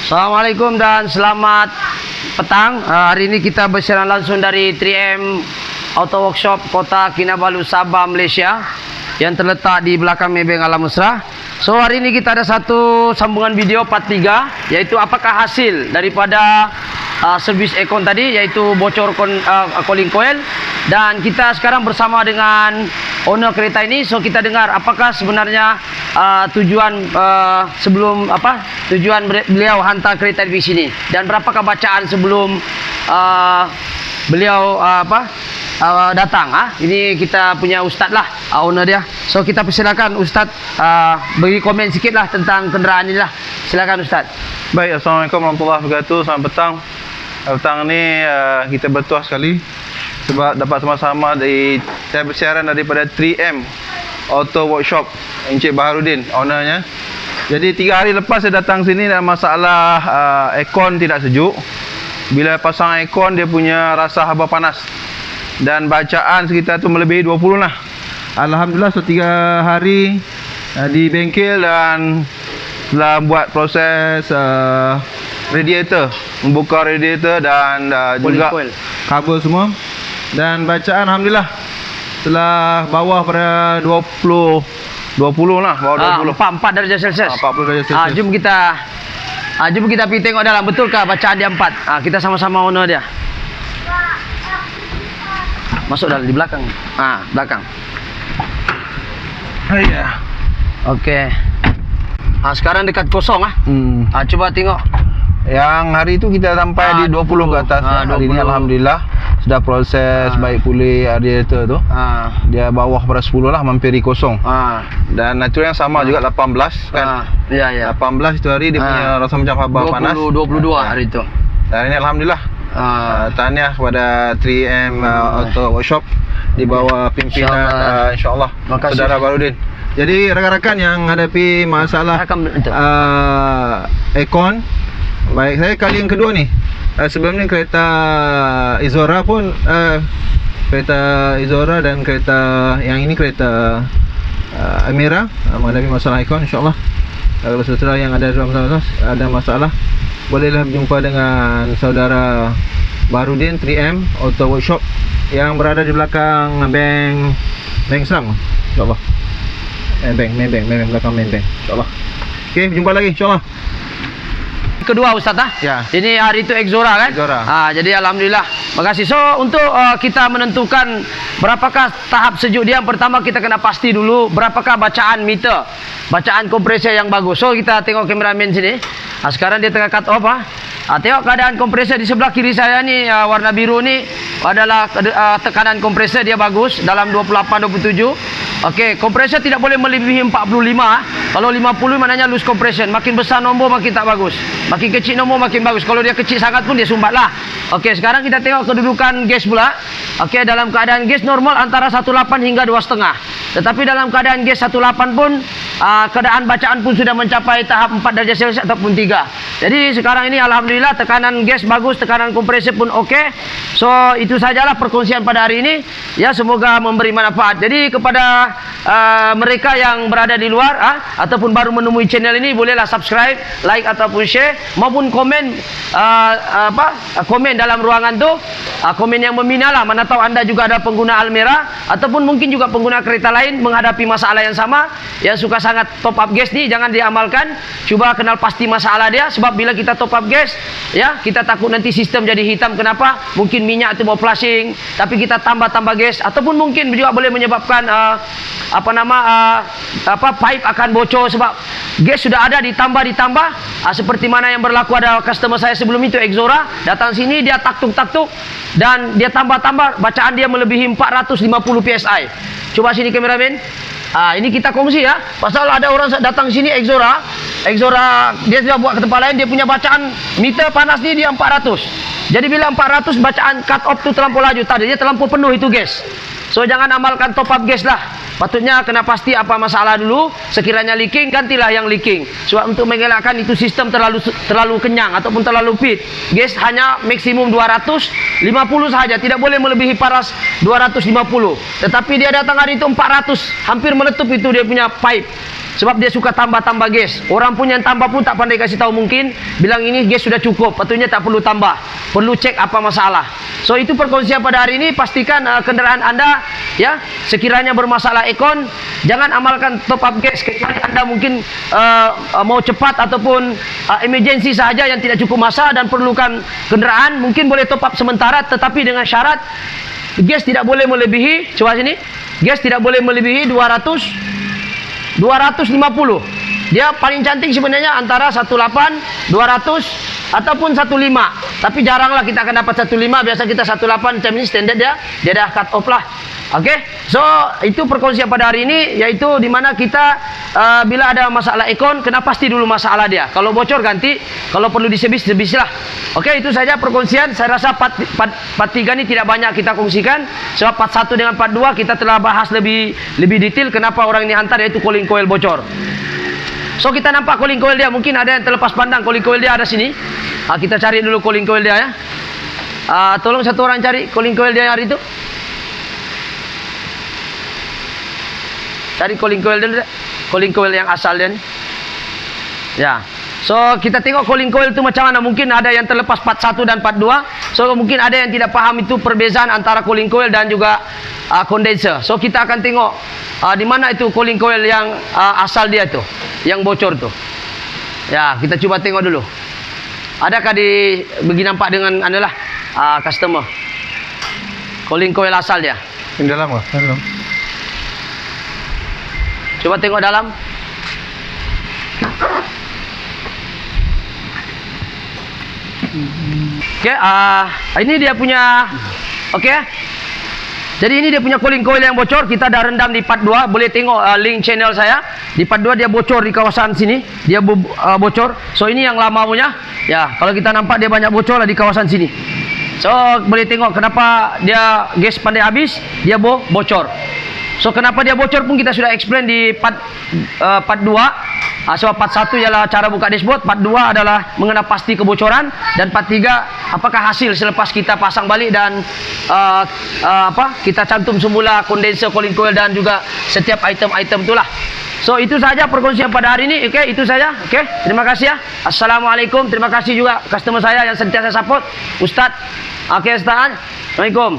Assalamualaikum dan selamat petang. Hari ini kita bersiaran langsung dari 3M Auto Workshop Kota Kinabalu, Sabah, Malaysia, yang terletak di belakang Maybank Alam Mesra. So hari ini kita ada satu sambungan video part 3, yaitu apakah hasil daripada servis aircon tadi, yaitu bocor cooling coil. Dan kita sekarang bersama dengan owner kereta ini. So kita dengar apakah sebenarnya tujuan tujuan beliau hantar kereta di sini, dan berapakah bacaan sebelum beliau datang. Ini kita punya Ustaz lah, owner dia. So kita persilakan Ustaz beri komen sikit lah tentang kenderaan ini lah. Silakan Ustaz. Baik, Assalamualaikum warahmatullahi wabarakatuh. Selamat petang. Petang ni kita bertuah sekali sebab dapat sama-sama saya bersiaran daripada 3M Auto Workshop, Encik Baharudin, ownernya. Jadi 3 hari lepas saya datang sini dan masalah aircon tidak sejuk. Bila pasang aircon dia punya rasa haba panas, dan bacaan sekitar tu melebihi 20 lah. Alhamdulillah, so 3 hari di bengkel dan telah buat proses radiator, membuka radiator dan juga kabel semua. Dan bacaan Alhamdulillah telah bawah pada 20 lah, bawah 20. 4 darjah Celsius. 40 darjah Celsius. Jom kita pergi tengok dalam, betulkah bacaan dia 4. Kita sama-sama owner dia. Masuk dalam di belakang. Belakang. Iya. Okey. Sekarang dekat kosong coba tengok. Yang hari itu kita sampai di 20 ke atas. Hari ini alhamdulillah sudah proses baik pulih radiator tu. Dia bawah pada 10 lah, mampiri kosong. Dan itu yang sama juga 18 kan. Ya. 18 itu hari dia punya rasa macam haba panas. 22 hari itu. Dan ini alhamdulillah. Tahniah kepada 3M Auto Workshop di bawah pimpinan insyaallah Saudara Baharudin. Jadi rakan-rakan yang hadapi masalah aircon, baik saya kali yang kedua ni. Sebelum ni kereta Izora pun kereta Izora dan kereta yang ini kereta Amira menghadapi masalah aircon. InsyaAllah kalau saudara yang ada masalah, bolehlah berjumpa dengan saudara Baharudin 3M Auto Workshop yang berada di belakang Bank Sang, insyaAllah. Maybank belakang Maybank, insyaAllah. Okey, berjumpa lagi insyaAllah. Kedua Ustaz Ya. Ini hari itu Exora kan? Exora. Jadi alhamdulillah. Makasih. So untuk kita menentukan berapakah tahap sejuk dia, yang pertama kita kena pasti dulu berapakah bacaan meter, bacaan kompresor yang bagus. So kita tengok kameramen sini. Sekarang dia tengah cut off. Tengok keadaan kompresor di sebelah kiri saya ni, warna biru ni adalah tekanan kompresor dia bagus dalam 28-27. Okey, kompresor tidak boleh melebihi 45. Kalau 50 maknanya loose compression. Makin besar nombor makin tak bagus. Makin kecil nombor makin bagus. Kalau dia kecil sangat pun dia sumbatlah. Okey, sekarang kita tengok kedudukan gas pula. Okey, dalam keadaan gas normal antara 18 hingga 2,5. Tetapi dalam keadaan gas 18 pun keadaan bacaan pun sudah mencapai tahap 4 darjah Celsius ataupun 3. Jadi sekarang ini alhamdulillah tekanan gas bagus, tekanan kompresor pun okey. So itu sajalah perkongsian pada hari ini. Ya, semoga memberi manfaat. Jadi kepada mereka yang berada di luar ataupun baru menemui channel ini, bolehlah subscribe, like ataupun share, maupun komen komen dalam ruangan tu, komen yang membina lah. Mana tahu anda juga ada pengguna Almera ataupun mungkin juga pengguna kereta lain menghadapi masalah yang sama, yang suka sangat top up gas ni. Jangan diamalkan, cuba kenal pasti masalah dia. Sebab bila kita top up gas, ya, kita takut nanti sistem jadi hitam. Kenapa? Mungkin minyak tu mau flushing, tapi kita tambah gas, ataupun mungkin juga boleh menyebabkan pipe akan bocor sebab gas sudah ada ditambah seperti mana yang berlaku ada customer saya sebelum itu, Exora, datang sini dia taktuk dan dia tambah bacaan dia melebihi 450 PSI. Coba sini kameramen. Ini kita kongsi ya. Pasal ada orang datang sini Exora dia sudah buat ke tempat lain, dia punya bacaan meter panas ni dia 400. Jadi bila 400 bacaan cut off tu terlampau laju, tadi dia terlampau penuh itu gas. So jangan amalkan top up gas lah. Patutnya kena pasti apa masalah dulu. Sekiranya leaking, gantilah yang leaking. Sebab untuk mengelakkan itu sistem terlalu kenyang ataupun terlalu fit. Gas hanya maksimum 250 saja, tidak boleh melebihi paras 250. Tetapi dia datang hari itu 400, hampir meletup itu dia punya pipe. Sebab dia suka tambah-tambah gas. Orang pun yang tambah pun tak pandai kasih tahu, mungkin bilang ini gas sudah cukup, patutnya tak perlu tambah. Perlu cek apa masalah. So itu perkongsian pada hari ini. Pastikan kendaraan Anda ya sekiranya bermasalah ekon, jangan amalkan top up gas kecuali Anda mungkin mau cepat ataupun emergency saja yang tidak cukup masa dan perlukan kendaraan, mungkin boleh top up sementara, tetapi dengan syarat gas tidak boleh melebihi, coba sini, gas tidak boleh melebihi 250. Dia paling cantik sebenarnya antara 18, 200 ataupun 15. Tapi jaranglah kita akan dapat 15. Biasa kita 18 macam ini standard dia dah cut off lah. Okey. So itu perkongsian pada hari ini, yaitu di mana kita bila ada masalah ekon kena pasti dulu masalah dia. Kalau bocor ganti, kalau perlu diservis lah. Okey, itu saja perkongsian. Saya rasa part 3 ini tidak banyak kita kongsikan. Sebab part 1 dengan part 2 kita telah bahas lebih detail kenapa orang ini hantar, yaitu cooling coil bocor. So kita nampak cooling coil dia, mungkin ada yang terlepas pandang cooling coil dia ada sini. Kita cari dulu cooling coil dia ya. Tolong satu orang cari cooling coil dia hari itu. Cari cooling coil dulu, cooling coil yang asal dia ni. Ya. So kita tengok cooling coil itu macam mana. Mungkin ada yang terlepas part 1 dan part 2. So mungkin ada yang tidak paham itu perbezaan antara cooling coil dan juga condenser. So kita akan tengok di mana itu cooling coil yang asal dia tu, yang bocor tu. Ya, kita cuba tengok dulu. Adakah bagi nampak dengan analah customer cooling coil asal dia? Ini dalam kah? Dalam. Coba tengok dalam. Okey, ini dia punya. Okey. Jadi ini dia punya cooling coil yang bocor. Kita dah rendam di part 2. Boleh tengok link channel saya. Di part 2 dia bocor di kawasan sini. Dia bocor. So ini yang lama punya. Ya, kalau kita nampak dia banyak bocor lah di kawasan sini. So boleh tengok kenapa dia gas pandai habis, dia bocor. So kenapa dia bocor pun kita sudah explain di part 2. Sebab part 1 ialah cara buka dashboard, part 2 adalah mengenai pasti kebocoran, dan part 3 apakah hasil selepas kita pasang balik dan kita cantum semula kondenser, cooling coil dan juga setiap item-item itulah. So itu saja perkongsian pada hari ini. Okey, itu saja. Okey, terima kasih ya. Assalamualaikum. Terima kasih juga customer saya yang sentiasa support. Ustaz. Okey, Ustaz. Assalamualaikum.